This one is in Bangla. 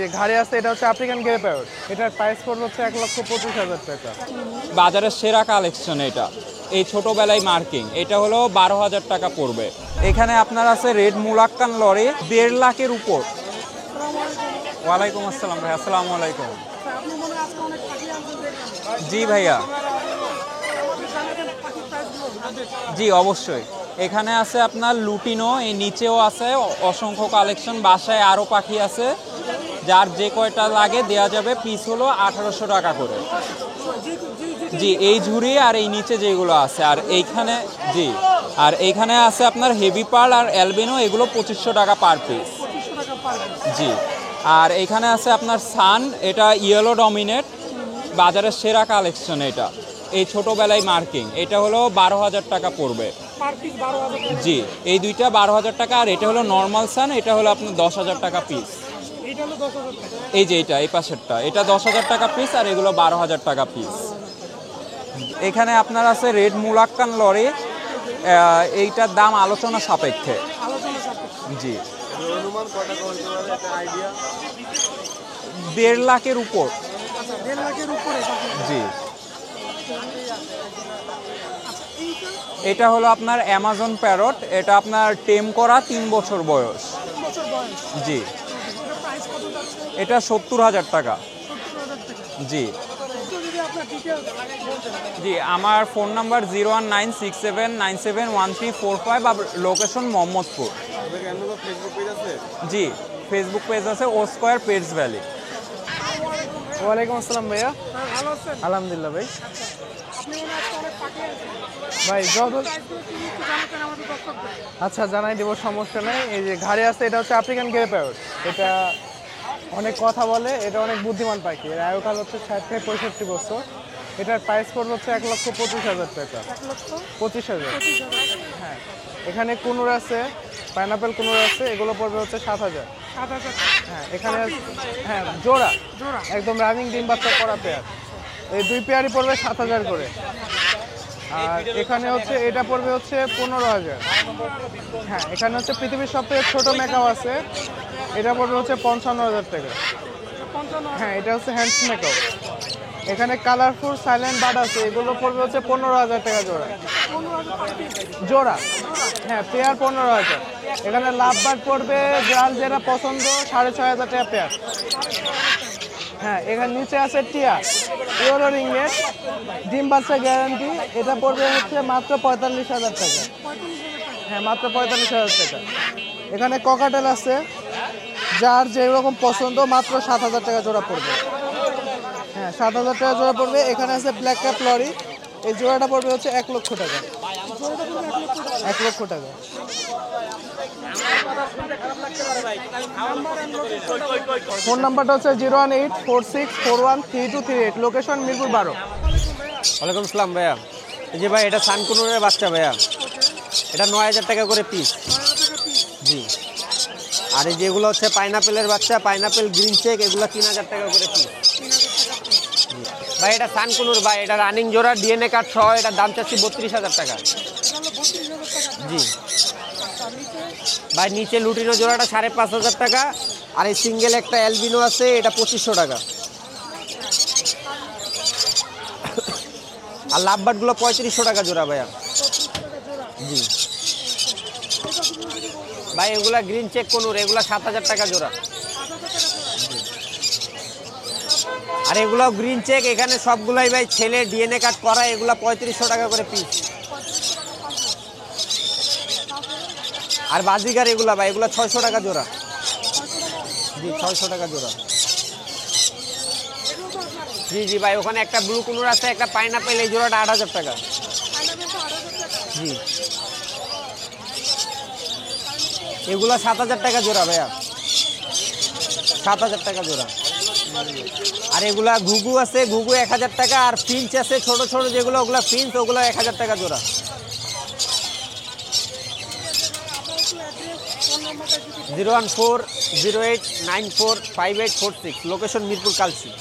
যে ঘাড়ে আছে এটা হচ্ছে আফ্রিকান গ্রে প্যারট। এটার প্রাইস পড়বে হচ্ছে 1,25,000 টাকা। বাজারের সেরা কালেকশন এটা, এই ছোটবেলায় মার্কিং, এটা হলো 12,000 টাকা পড়বে। এখানে আপনার আছে রেড মুলাক্কান লরি 1.5 লাখের উপর। ওয়ালাইকুম আসসালাম ভাই, আসসালামু আলাইকুম। জি ভাইয়া, জি অবশ্যই। এখানে আছে আপনার লুটিনো, এই নিচেও আছে অসংখ্য কালেকশন। বাসায় আরও পাখি আছে, যার যে কয়টা লাগে দেয়া যাবে। পিস হলো 1800 টাকা করে। জি, এই ঝুড়ি আর এই নিচে যেগুলো আছে। আর এইখানে জি, আর এইখানে আছে আপনার হেভি পার্ল আর অ্যালবিনো, এগুলো 2500 টাকা পার পিস। জি, আর এখানে আছে আপনার সান, এটা ইয়েলো ডমিনেট, বাজারের সেরা কালেকশন এটা, এই ছোটবেলায় মার্কিং, এটা হলো 12,000 টাকা পড়বে। জি, এই দুইটা 12,000 টাকা। আর এটা হলো নর্মাল সান, এটা হলো আপনার 10,000 টাকা পিস। এই যে এটা, এই পাশেরটা, এটা 10,000 টাকা পিস, আর এগুলো 12,000 টাকা পিস। এখানে আপনার আছে রেড মুলাক্কান লরি, এইটার দাম আলোচনা সাপেক্ষে। জি, 1.5 লাখের উপর। জি, এটা হলো আপনার অ্যামাজন প্যারট, এটা আপনার টেম করা 3 বছর বয়স। জি, এটা 70,000 টাকা। জি জি, আমার ফোন নাম্বার 01967971345, আর লোকেশন মোহাম্মদপুর। জি, ফেসবুক পেজ আছে ও স্কোয়ার পেটস ভ্যালি। ওয়ালাইকুম আসসালাম ভাইয়া। আলহামদুলিল্লাহ ভাই। ভাই যত আচ্ছা জানাই দেবো, সমস্যা নেই। এই যে ঘাড়ে আছে এটা হচ্ছে আফ্রিকান গ্রে প্যারট। এটা অনেক কথা বলে, এটা অনেক বুদ্ধিমান পাখি। এর আয়ুকাল হচ্ছে 60 থেকে 65 বছর। এটার প্রাইস পড়বে হচ্ছে 1,25,000 টাকা। 25,000। হ্যাঁ, এখানে কুনুর আছে, পাইনাপেল কুনুর আছে, এগুলো পড়বে হচ্ছে 7,000। হ্যাঁ, এখানে হ্যাঁ জোড়া একদম রানিং ডিম বাচ্চা করা পেয়ার। এই 2 পেয়ারই পড়বে 7,000 করে। আর এখানে হচ্ছে এটা পড়বে হচ্ছে 15,000। হ্যাঁ, এখানে হচ্ছে পৃথিবীর সবথেকে ছোট মেকাও আছে, এটা পড়বে হচ্ছে 55,000 টাকা। হ্যাঁ, এটা হচ্ছে হ্যান্ডস মেকাও। এখানে কালারফুল সাইলেন্ট বার্ড আছে, এগুলো পড়বে হচ্ছে 15,000 টাকা জোড়া। জোড়া হ্যাঁ, পেয়ার 15,000। এখানে লাভ বার্ড পড়বে, যার যেটা পছন্দ, 6,500 টাকা পেয়ার। হ্যাঁ, এখানে নিচে আছে টিয়া ইয়েলো রিংনেট, ডিম বাচ্চা গ্যারান্টি, এটা পড়বে হচ্ছে মাত্র 45,000 টাকা। হ্যাঁ, মাত্র 45,000 টাকা। এখানে ককাটেল আছে, যার যেরকম পছন্দ, মাত্র 7,000 টাকা জোড়া পড়বে। হ্যাঁ, 7,000 টাকা জোড়া পড়বে। এখানে আছে ব্ল্যাক ক্যাপ লরি, এই জোড়াটা পড়বে হচ্ছে 1 লক্ষ টাকা। 1 লক্ষ টাকা। ফোন নাম্বারটা হচ্ছে 01846413238, লোকেশন মিরপুর 12। ওয়ালাইকুম আসসালাম ভাইয়া। এই যে ভাই, এটা সানকুনুরের বাচ্চা ভাইয়া, এটা 9,000 টাকা করে পিস। জি, আর এই যেগুলো হচ্ছে পাইনাপেলের বাচ্চা, পাইনাপেল গ্রিন চেক, এগুলো 3,000 টাকা করে পিস। ভাই এটা সানকুনুর ভাই, এটা রানিং জোড়া, ডিএনএ কার্ড সহ, এটার দাম চাচ্ছি 32,000 টাকা। জি ভাই, নিচে লুটিনো জোড়াটা 5,500 টাকা, আর এই সিঙ্গেল একটা অ্যালবিনো আছে, এটা 2500 টাকা। আর লাভবার্ডগুলো 3500 টাকা জোড়া ভাইয়া। জি ভাই, এগুলা গ্রিন চেক কোনুর, এগুলা 7,000 টাকা জোড়া। আর এগুলো গ্রিন চেক, এখানে সবগুলাই ভাই ছেলে, ডিএনএ কার্ড করা, এগুলা 3500 টাকা করে পিস। আর বাজিগার এগুলা ভাই, এগুলা 600 টাকা জোড়া। জি, 600 টাকা জোড়া। জি জি ভাই, ওখানে একটা ব্লু কুনুর আছে, একটা পাইনাপেল, এই জোড়াটা 8,000 টাকা। জি, এগুলা 7,000 টাকা জোড়া ভাইয়া, 7,000 টাকা জোড়া। আর এগুলা ঘুঘু আছে, ঘুঘু 1,000 টাকা। আর ফিঞ্চ আছে ছোট ছোট যেগুলো, ওগুলা ফিঞ্চ, ওগুলো 1,000 টাকা জোড়া। 01408945846, লোকেশন মিরপুর কালচি।